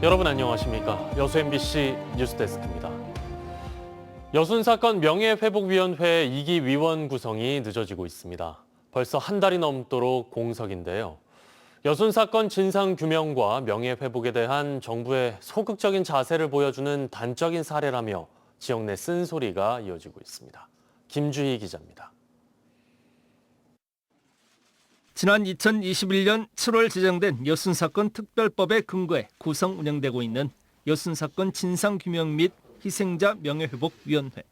여러분 안녕하십니까? 여수 MBC 뉴스데스크입니다. 여순 사건 명예회복위원회 2기 위원 구성이 늦어지고 있습니다. 벌써 한 달이 넘도록 공석인데요. 여순 사건 진상규명과 명예회복에 대한 정부의 소극적인 자세를 보여주는 단적인 사례라며 지역 내 쓴소리가 이어지고 있습니다. 김주희 기자입니다. 지난 2021년 7월 제정된 여순 사건 특별법에 근거해 구성 운영되고 있는 여순 사건 진상규명 및 희생자 명예회복위원회.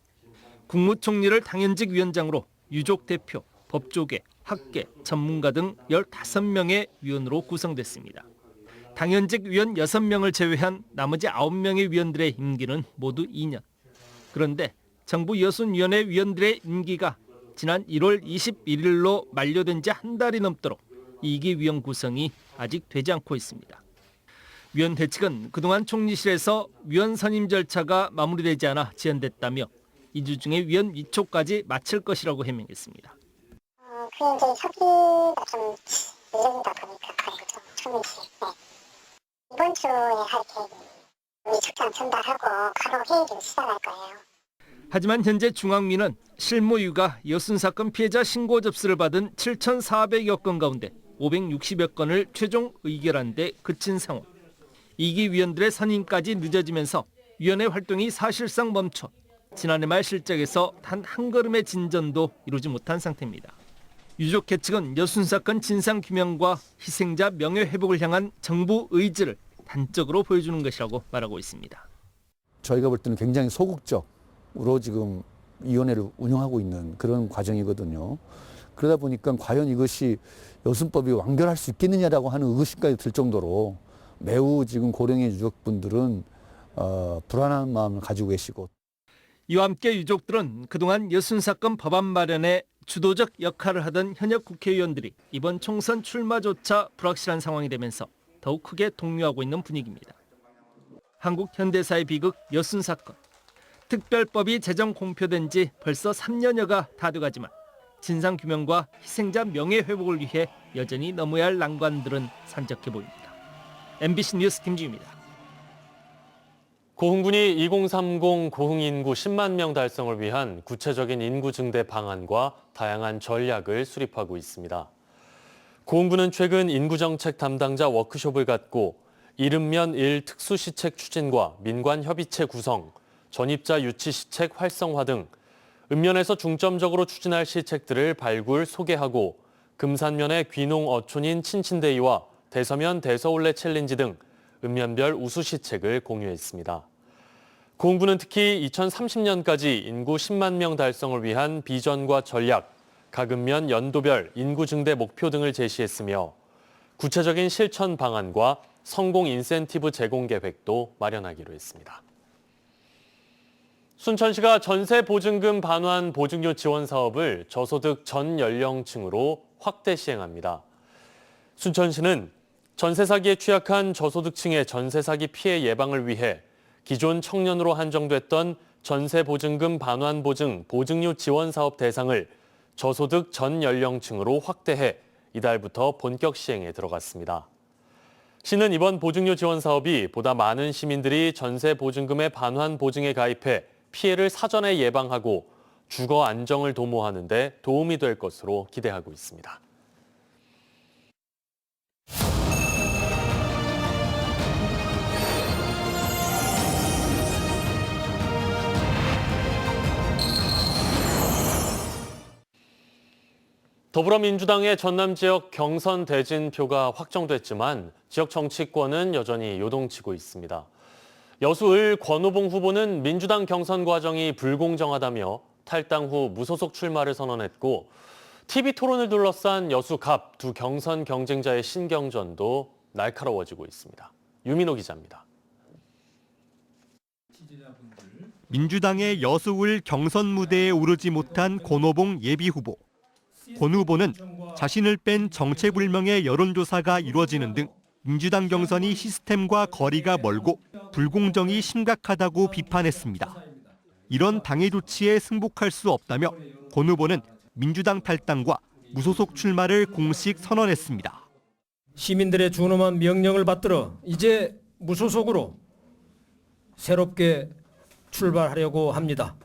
국무총리를 당연직 위원장으로 유족 대표, 법조계, 학계, 전문가 등 15명의 위원으로 구성됐습니다. 당연직 위원 6명을 제외한 나머지 9명의 위원들의 임기는 모두 2년. 그런데 정부 여순위원회 위원들의 임기가 지난 1월 21일로 만료된 지 한 달이 넘도록 2기 위원 구성이 아직 되지 않고 있습니다. 위원회 측은 그동안 총리실에서 위원 선임 절차가 마무리되지 않아 지연됐다며 2주 중에 위원 위촉까지 마칠 것이라고 해명했습니다. 그게 이제 협의가 좀 늦어진다 보니까 그래요, 총리실. 이번 주에 할 계획이 위촉장 전달하고 바로 회의를 시작할 거예요. 하지만 현재 중앙위는 실무위가 여순 사건 피해자 신고 접수를 받은 7,400여 건 가운데 560여 건을 최종 의결한 데 그친 상황. 2기 위원들의 선임까지 늦어지면서 위원회 활동이 사실상 멈춰 지난해 말 실적에서 단 한 걸음의 진전도 이루지 못한 상태입니다. 유족회 측은 여순 사건 진상규명과 희생자 명예회복을 향한 정부 의지를 단적으로 보여주는 것이라고 말하고 있습니다. 저희가 볼 때는 굉장히 소극적으로 지금 위원회를 운영하고 있는 그런 과정이거든요. 그러다 보니까 과연 이것이 여순법이 완결할 수 있겠느냐라고 하는 의구심까지 들 정도로 매우 지금 고령의 유족분들은 불안한 마음을 가지고 계시고. 이와 함께 유족들은 그동안 여순 사건 법안 마련에 주도적 역할을 하던 현역 국회의원들이 이번 총선 출마조차 불확실한 상황이 되면서 더욱 크게 동요하고 있는 분위기입니다. 한국 현대사의 비극 여순 사건. 특별법이 제정 공표된 지 벌써 3년여가 다 돼가지만 진상규명과 희생자 명예회복을 위해 여전히 넘어야 할 난관들은 산적해 보입니다. MBC 뉴스 김주희입니다. 고흥군이 2030 고흥 인구 10만 명 달성을 위한 구체적인 인구 증대 방안과 다양한 전략을 수립하고 있습니다. 고흥군은 최근 인구정책 담당자 워크숍을 갖고 이른면 1 특수시책 추진과 민관협의체 구성, 전입자 유치 시책 활성화 등 읍면에서 중점적으로 추진할 시책들을 발굴, 소개하고 금산면의 귀농 어촌인 친친데이와 대서면 대서올레 챌린지 등 읍면별 우수 시책을 공유했습니다. 고흥군은 특히 2030년까지 인구 10만 명 달성을 위한 비전과 전략, 각 읍면 연도별 인구 증대 목표 등을 제시했으며 구체적인 실천 방안과 성공 인센티브 제공 계획도 마련하기로 했습니다. 순천시가 전세보증금 반환 보증료 지원 사업을 저소득 전 연령층으로 확대 시행합니다. 순천시는 전세 사기에 취약한 저소득층의 전세 사기 피해 예방을 위해 기존 청년으로 한정됐던 전세보증금 반환 보증 보증료 지원 사업 대상을 저소득 전 연령층으로 확대해 이달부터 본격 시행에 들어갔습니다. 시는 이번 보증료 지원 사업이 보다 많은 시민들이 전세보증금의 반환 보증에 가입해 피해를 사전에 예방하고 주거 안정을 도모하는 데 도움이 될 것으로 기대하고 있습니다. 더불어민주당의 전남 지역 경선 대진표가 확정됐지만 지역 정치권은 여전히 요동치고 있습니다. 여수을 권오봉 후보는 민주당 경선 과정이 불공정하다며 탈당 후 무소속 출마를 선언했고 TV토론을 둘러싼 여수갑 두 경선 경쟁자의 신경전도 날카로워지고 있습니다. 유민호 기자입니다. 민주당의 여수을 경선 무대에 오르지 못한 권오봉 예비후보. 권 후보는 자신을 뺀 정체불명의 여론조사가 이루어지는 등 민주당 경선이 시스템과 거리가 멀고 불공정이 심각하다고 비판했습니다. 이런 당의 조치에 승복할 수 없다며 권 후보는 민주당 탈당과 무소속 출마를 공식 선언했습니다. 시민들의 준엄한 명령을 받들어 이제 무소속으로 새롭게 출발하려고 합니다.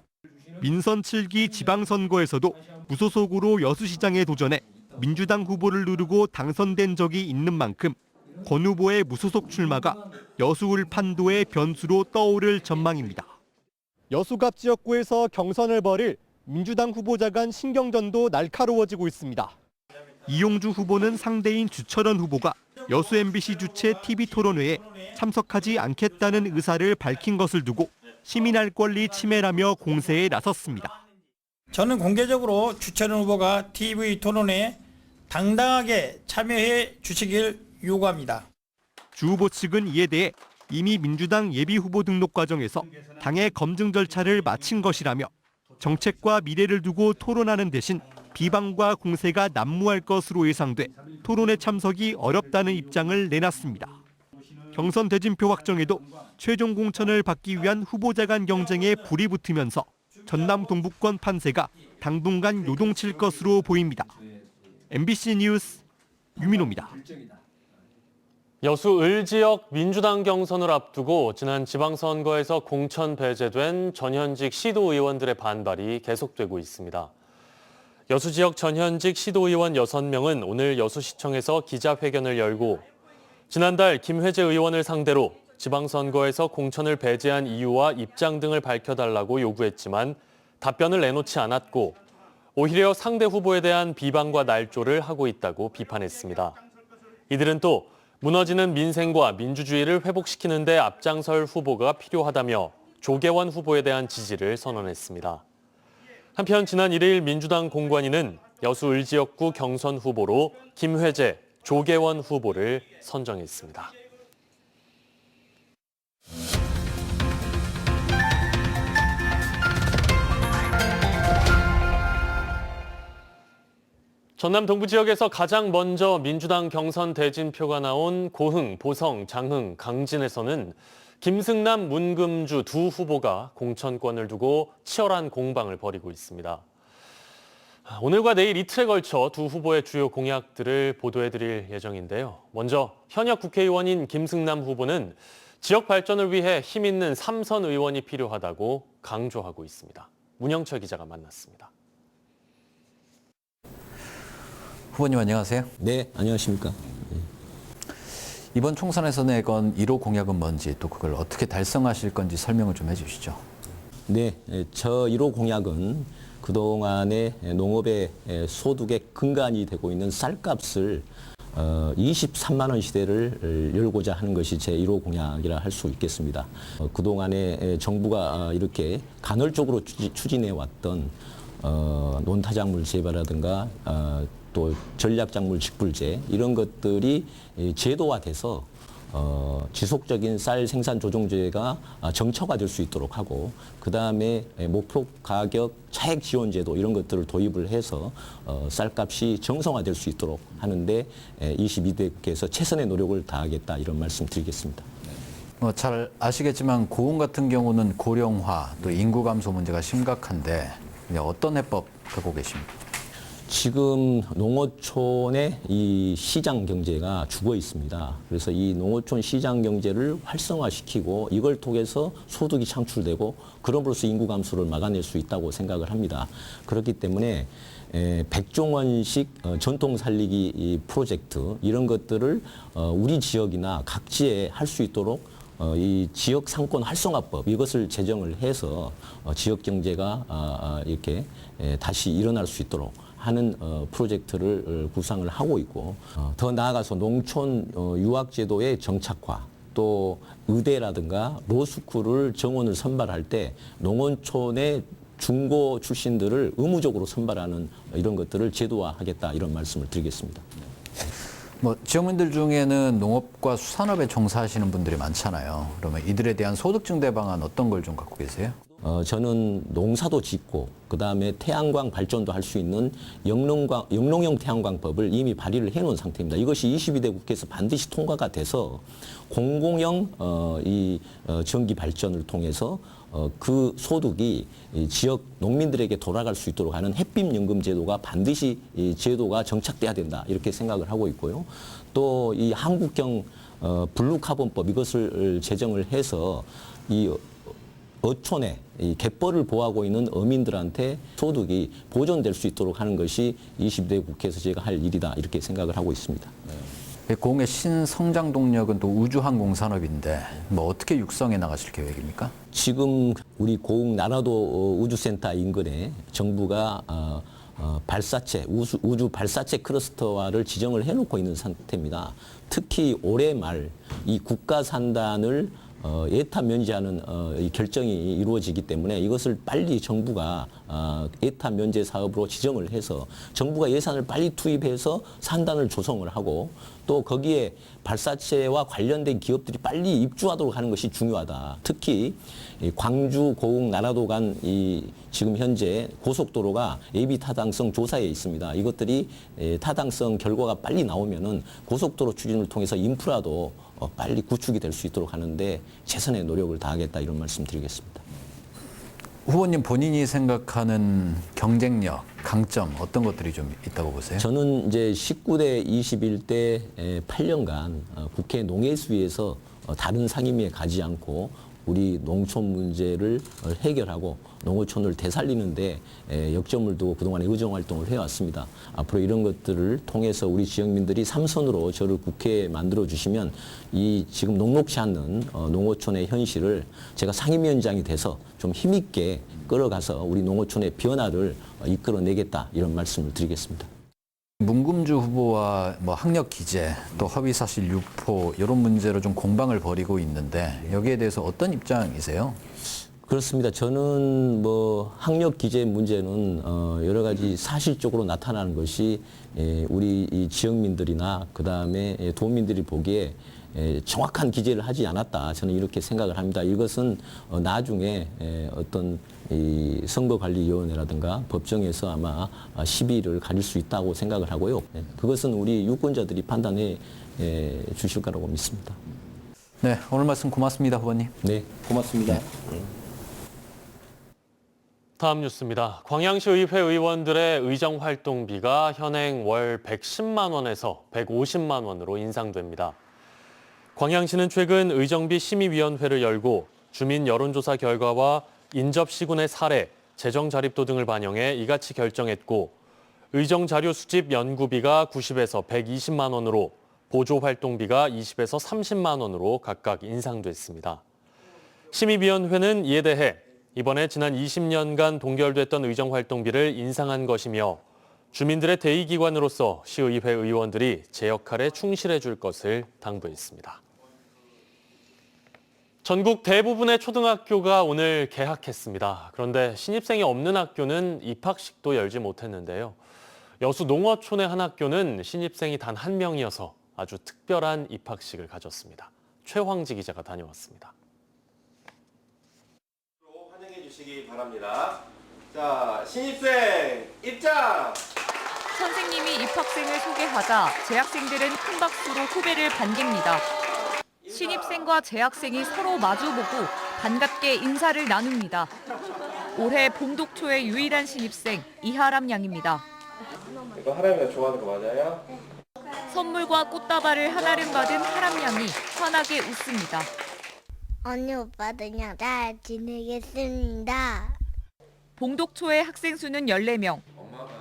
민선 7기 지방선거에서도 무소속으로 여수시장에 도전해 민주당 후보를 누르고 당선된 적이 있는 만큼 권 후보의 무소속 출마가 여수울 판도의 변수로 떠오를 전망입니다. 여수갑 지역구에서 경선을 벌일 민주당 후보자 간 신경전도 날카로워지고 있습니다. 이용주 후보는 상대인 주철원 후보가 여수 MBC 주최 TV토론회에 참석하지 않겠다는 의사를 밝힌 것을 두고 시민할 권리 침해라며 공세에 나섰습니다. 저는 공개적으로 주철원 후보가 TV 토론회에 당당하게 참여해 주시길 요구합니다. 주 후보 측은 이에 대해 이미 민주당 예비후보 등록 과정에서 당의 검증 절차를 마친 것이라며 정책과 미래를 두고 토론하는 대신 비방과 공세가 난무할 것으로 예상돼 토론회 참석이 어렵다는 입장을 내놨습니다. 경선 대진표 확정에도 최종 공천을 받기 위한 후보자 간 경쟁에 불이 붙으면서 전남 동부권 판세가 당분간 요동칠 것으로 보입니다. MBC 뉴스 유민호입니다. 여수 을 지역 민주당 경선을 앞두고 지난 지방선거에서 공천 배제된 전현직 시도의원들의 반발이 계속되고 있습니다. 여수 지역 전현직 시도의원 6명은 오늘 여수시청에서 기자회견을 열고 지난달 김회재 의원을 상대로 지방선거에서 공천을 배제한 이유와 입장 등을 밝혀달라고 요구했지만 답변을 내놓지 않았고 오히려 상대 후보에 대한 비방과 날조를 하고 있다고 비판했습니다. 이들은 또 무너지는 민생과 민주주의를 회복시키는 데 앞장설 후보가 필요하다며 조계원 후보에 대한 지지를 선언했습니다. 한편 지난 1일 민주당 공관위는 여수 을 지역구 경선 후보로 김회재, 조계원 후보를 선정했습니다. 전남 동부 지역에서 가장 먼저 민주당 경선 대진표가 나온 고흥, 보성, 장흥, 강진에서는 김승남, 문금주 두 후보가 공천권을 두고 치열한 공방을 벌이고 있습니다. 오늘과 내일 이틀에 걸쳐 두 후보의 주요 공약들을 보도해드릴 예정인데요. 먼저 현역 국회의원인 김승남 후보는 지역 발전을 위해 힘 있는 3선 의원이 필요하다고 강조하고 있습니다. 문영철 기자가 만났습니다. 후보님 안녕하세요. 네, 안녕하십니까. 이번 총선에서 내건 1호 공약은 뭔지 또 그걸 어떻게 달성하실 건지 설명을 좀 해주시죠. 네, 저 1호 공약은 그동안의 농업의 소득의 근간이 되고 있는 쌀값을 23만 원 시대를 열고자 하는 것이 제 1호 공약이라 할 수 있겠습니다. 그동안에 정부가 이렇게 간헐적으로 추진해 왔던 논타작물 재배라든가 또 전략작물 직불제 이런 것들이 제도화돼서 지속적인 쌀 생산 조정제가 정처가 될 수 있도록 하고 그다음에 목표 가격 차액 지원 제도 이런 것들을 도입을 해서 쌀값이 정상화될 수 있도록 하는데 22대 국회에서 최선의 노력을 다하겠다 이런 말씀 드리겠습니다. 잘 아시겠지만 고흥 같은 경우는 고령화 또 인구 감소 문제가 심각한데 어떤 해법 갖고 계십니까? 지금 농어촌의 이 시장 경제가 죽어 있습니다. 그래서 이 농어촌 시장 경제를 활성화시키고 이걸 통해서 소득이 창출되고 그럼으로써 인구 감소를 막아낼 수 있다고 생각을 합니다. 그렇기 때문에 백종원식 전통 살리기 프로젝트 이런 것들을 우리 지역이나 각지에 할 수 있도록 이 지역 상권 활성화법 이것을 제정을 해서 지역 경제가 이렇게 다시 일어날 수 있도록 하는 프로젝트를 구상을 하고 있고 더 나아가서 농촌 유학제도의 정착화 또 의대라든가 로스쿨을 정원을 선발할 때 농어촌의 중고 출신들을 의무적으로 선발하는 이런 것들을 제도화하겠다 이런 말씀을 드리겠습니다. 지역민들 중에는 농업과 수산업에 종사하시는 분들이 많잖아요. 그러면 이들에 대한 소득 증대 방안 어떤 걸 좀 갖고 계세요? 저는 농사도 짓고 그다음에 태양광 발전도 할 수 있는 영농형 태양광법을 이미 발의를 해놓은 상태입니다. 이것이 22대 국회에서 반드시 통과가 돼서 공공형 전기 발전을 통해서 그 소득이 지역 농민들에게 돌아갈 수 있도록 하는 햇빛연금 제도가 반드시 이 제도가 정착돼야 된다 이렇게 생각을 하고 있고요. 또 이 한국형 블루카본법 이것을 제정을 해서 이 어촌에 이 갯벌을 보호하고 있는 어민들한테 소득이 보존될 수 있도록 하는 것이 22대 국회에서 제가 할 일이다 이렇게 생각을 하고 있습니다. 공의 신성장 동력은 또 우주항공 산업인데 뭐 어떻게 육성해 나가실 계획입니까? 지금 우리 고흥 나라도 우주센터 인근에 정부가 발사체, 우주 발사체 클러스터화를 지정을 해놓고 있는 상태입니다. 특히 올해 말 이 국가 산단을 예타 면제하는 이 결정이 이루어지기 때문에 이것을 빨리 정부가 예타 면제 사업으로 지정을 해서 정부가 예산을 빨리 투입해서 산단을 조성을 하고 또 거기에 발사체와 관련된 기업들이 빨리 입주하도록 하는 것이 중요하다. 특히 이 광주, 고흥, 나라도 간 이 지금 현재 고속도로가 예비 타당성 조사에 있습니다. 이것들이 타당성 결과가 빨리 나오면은 고속도로 추진을 통해서 인프라도 빨리 구축이 될 수 있도록 하는데 최선의 노력을 다하겠다 이런 말씀드리겠습니다. 후보님 본인이 생각하는 경쟁력, 강점 어떤 것들이 좀 있다고 보세요? 저는 이제 19대 21대 8년간 국회 농해수위에서 다른 상임위에 가지 않고 우리 농촌 문제를 해결하고 농어촌을 되살리는데 역점을 두고 그동안에 의정활동을 해왔습니다. 앞으로 이런 것들을 통해서 우리 지역민들이 삼선으로 저를 국회에 만들어주시면 이 지금 녹록지 않는 농어촌의 현실을 제가 상임위원장이 돼서 좀 힘있게 끌어가서 우리 농어촌의 변화를 이끌어내겠다 이런 말씀을 드리겠습니다. 문금주 후보와 뭐 학력 기재, 또 허위사실 유포 이런 문제로 좀 공방을 벌이고 있는데 여기에 대해서 어떤 입장이세요? 그렇습니다. 저는 뭐 학력 기재 문제는 여러 가지 사실적으로 나타나는 것이 우리 이 지역민들이나 그 다음에 도민들이 보기에 정확한 기재를 하지 않았다. 저는 이렇게 생각을 합니다. 이것은 나중에 어떤 이 선거관리위원회라든가 법정에서 아마 시비를 가질 수 있다고 생각을 하고요. 그것은 우리 유권자들이 판단해 주실 거라고 믿습니다. 네, 오늘 말씀 고맙습니다, 후보님. 네, 고맙습니다. 다음 뉴스입니다. 광양시 의회 의원들의 의정 활동비가 현행 월 110만 원에서 150만 원으로 인상됩니다. 광양시는 최근 의정비 심의위원회를 열고 주민 여론조사 결과와 인접 시군의 사례, 재정 자립도 등을 반영해 이같이 결정했고 의정 자료 수집 연구비가 90에서 120만 원으로 보조 활동비가 20에서 30만 원으로 각각 인상됐습니다. 심의위원회는 이에 대해 이번에 지난 20년간 동결됐던 의정 활동비를 인상한 것이며 주민들의 대의기관으로서 시의회 의원들이 제 역할에 충실해 줄 것을 당부했습니다. 전국 대부분의 초등학교가 오늘 개학했습니다. 그런데 신입생이 없는 학교는 입학식도 열지 못했는데요. 여수 농어촌의 한 학교는 신입생이 단 한 명이어서 아주 특별한 입학식을 가졌습니다. 최황지 기자가 다녀왔습니다. 환영해 주시기 바랍니다. 자, 신입생 입장! 선생님이 입학생을 소개하자 재학생들은 큰 박수로 후배를 반깁니다. 신입생과 재학생이 서로 마주보고 반갑게 인사를 나눕니다. 올해 봉독초의 유일한 신입생 이하람 양입니다. 이거 하람이가 좋아하는 거 맞아요? 선물과 꽃다발을 한아름 받은 하람 양이 환하게 웃습니다. 언니 오빠들이랑 잘 지내겠습니다. 봉독초의 학생 수는 14명.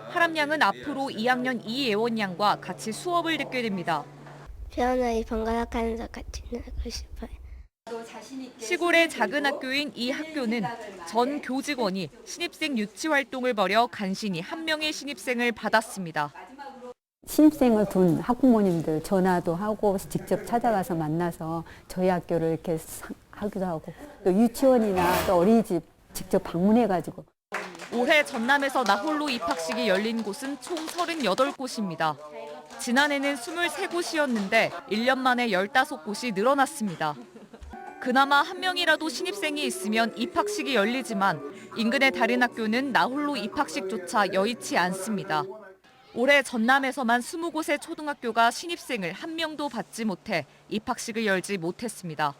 하람 양은 앞으로 2학년 이예원 양과 같이 수업을 듣게 됩니다. 편하게 번갈아가면서 같이 놀고 싶어요. 시골의 작은 학교인 이 학교는 전 교직원이 신입생 유치 활동을 벌여 간신히 한 명의 신입생을 받았습니다. 신입생을 둔 학부모님들 전화도 하고 직접 찾아가서 만나서 저희 학교를 이렇게 하기도 하고 또 유치원이나 또 어린이집 직접 방문해가지고. 올해 전남에서 나홀로 입학식이 열린 곳은 총 38곳입니다. 지난해는 23곳이었는데 1년 만에 15곳이 늘어났습니다. 그나마 한 명이라도 신입생이 있으면 입학식이 열리지만 인근의 다른 학교는 나홀로 입학식조차 여의치 않습니다. 올해 전남에서만 20곳의 초등학교가 신입생을 한 명도 받지 못해 입학식을 열지 못했습니다.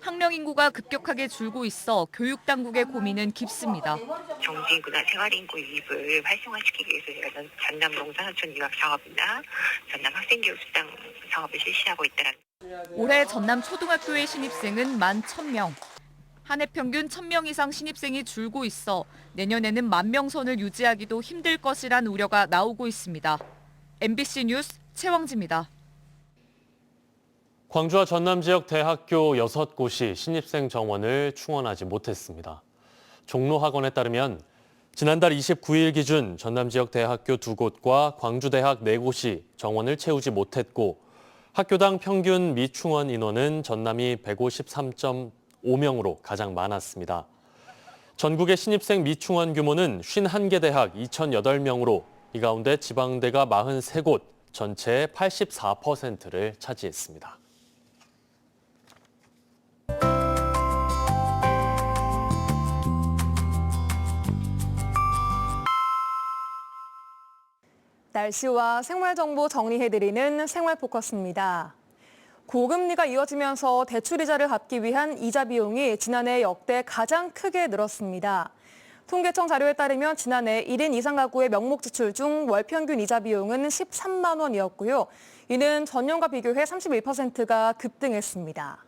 학령 인구가 급격하게 줄고 있어 교육당국의 고민은 깊습니다. 경제인구나 생활인구 유입을 활성화시키기 위해서 저희가 전남 농산하촌 유학 사업이나 전남 학생교육수당 사업을 실시하고 있다는 올해 전남 초등학교의 신입생은 11,000명. 한 해 평균 1,000명 이상 신입생이 줄고 있어 내년에는 10,000명 선을 유지하기도 힘들 것이란 우려가 나오고 있습니다. MBC 뉴스 최왕지입니다. 광주와 전남 지역 대학교 6곳이 신입생 정원을 충원하지 못했습니다. 종로학원에 따르면 지난달 29일 기준 전남 지역 대학교 2곳과 광주대학 4곳이 정원을 채우지 못했고 학교당 평균 미충원 인원은 전남이 153.5명으로 가장 많았습니다. 전국의 신입생 미충원 규모는 51개 대학 2,008명으로 이 가운데 지방대가 43곳, 전체의 84%를 차지했습니다. 날씨와 생활정보 정리해드리는 생활포커스입니다. 고금리가 이어지면서 대출이자를 갚기 위한 이자 비용이 지난해 역대 가장 크게 늘었습니다. 통계청 자료에 따르면 지난해 1인 이상 가구의 명목 지출 중 월 평균 이자 비용은 13만 원이었고요. 이는 전년과 비교해 31%가 급등했습니다.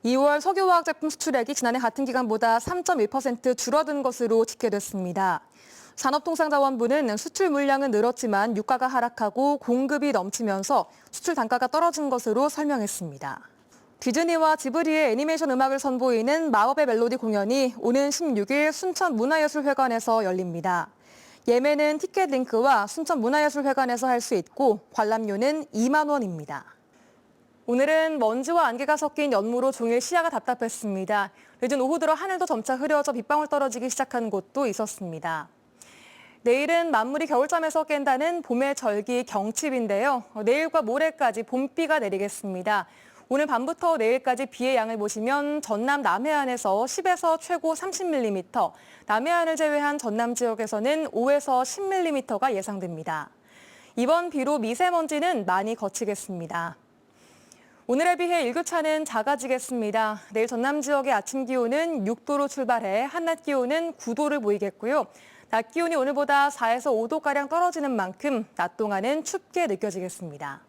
2월 석유화학 제품 수출액이 지난해 같은 기간보다 3.1% 줄어든 것으로 집계됐습니다. 산업통상자원부는 수출 물량은 늘었지만 유가가 하락하고 공급이 넘치면서 수출 단가가 떨어진 것으로 설명했습니다. 디즈니와 지브리의 애니메이션 음악을 선보이는 마법의 멜로디 공연이 오는 16일 순천문화예술회관에서 열립니다. 예매는 티켓링크와 순천문화예술회관에서 할 수 있고 관람료는 2만 원입니다. 오늘은 먼지와 안개가 섞인 연무로 종일 시야가 답답했습니다. 늦은 오후 들어 하늘도 점차 흐려져 빗방울 떨어지기 시작한 곳도 있었습니다. 내일은 만물이 겨울잠에서 깬다는 봄의 절기 경칩인데요. 내일과 모레까지 봄비가 내리겠습니다. 오늘 밤부터 내일까지 비의 양을 보시면 전남 남해안에서 10에서 최고 30mm, 남해안을 제외한 전남 지역에서는 5에서 10mm가 예상됩니다. 이번 비로 미세먼지는 많이 거치겠습니다. 오늘에 비해 일교차는 작아지겠습니다. 내일 전남 지역의 아침 기온은 6도로 출발해 한낮 기온은 9도를 보이겠고요. 낮 기온이 오늘보다 4에서 5도가량 떨어지는 만큼 낮 동안은 춥게 느껴지겠습니다.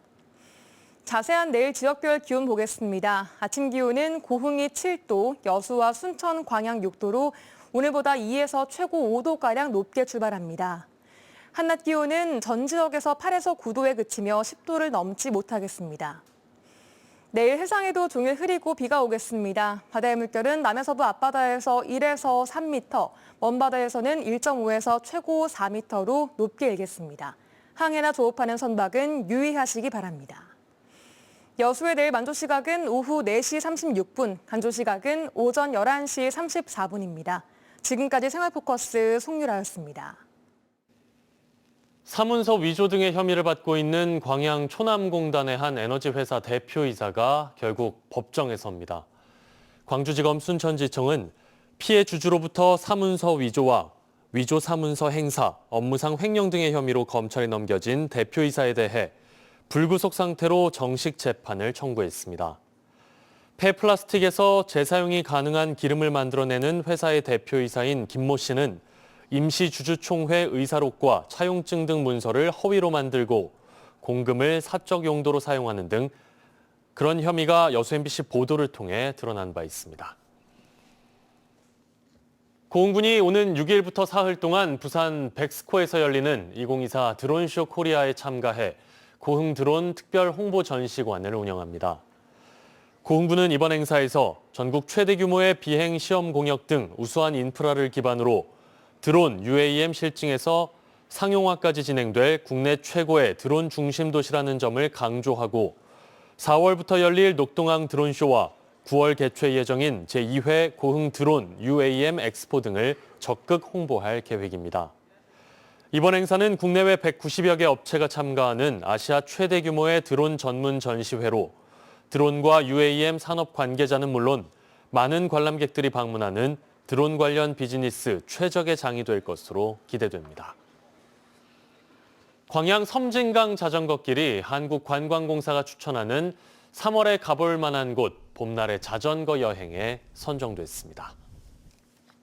자세한 내일 지역별 기온 보겠습니다. 아침 기온은 고흥이 7도, 여수와 순천, 광양 6도로 오늘보다 2에서 최고 5도가량 높게 출발합니다. 한낮 기온은 전 지역에서 8에서 9도에 그치며 10도를 넘지 못하겠습니다. 내일 해상에도 종일 흐리고 비가 오겠습니다. 바다의 물결은 남해서부 앞바다에서 1에서 3m, 먼바다에서는 1.5에서 최고 4m로 높게 일겠습니다. 항해나 조업하는 선박은 유의하시기 바랍니다. 여수의 내일 만조시각은 오후 4시 36분, 간조시각은 오전 11시 34분입니다. 지금까지 생활포커스 송유라였습니다. 사문서 위조 등의 혐의를 받고 있는 광양 초남공단의 한 에너지 회사 대표이사가 결국 법정에 섭니다. 광주지검 순천지청은 피해 주주로부터 사문서 위조와 위조 사문서 행사, 업무상 횡령 등의 혐의로 검찰에 넘겨진 대표이사에 대해 불구속 상태로 정식 재판을 청구했습니다. 폐플라스틱에서 재사용이 가능한 기름을 만들어내는 회사의 대표이사인 김모 씨는 임시주주총회 의사록과 차용증 등 문서를 허위로 만들고 공금을 사적 용도로 사용하는 등 그런 혐의가 여수 MBC 보도를 통해 드러난 바 있습니다. 고흥군이 오는 6일부터 사흘 동안 부산 백스코에서 열리는 2024 드론쇼 코리아에 참가해 고흥 드론 특별 홍보 전시관을 운영합니다. 고흥군은 이번 행사에서 전국 최대 규모의 비행 시험 공역 등 우수한 인프라를 기반으로 드론 UAM 실증에서 상용화까지 진행될 국내 최고의 드론 중심 도시라는 점을 강조하고 4월부터 열릴 녹동항 드론쇼와 9월 개최 예정인 제2회 고흥 드론 UAM 엑스포 등을 적극 홍보할 계획입니다. 이번 행사는 국내외 190여 개 업체가 참가하는 아시아 최대 규모의 드론 전문 전시회로 드론과 UAM 산업 관계자는 물론 많은 관람객들이 방문하는 드론 관련 비즈니스 최적의 장이 될 것으로 기대됩니다. 광양 섬진강 자전거길이 한국관광공사가 추천하는 3월에 가볼 만한 곳 봄날의 자전거 여행에 선정됐습니다.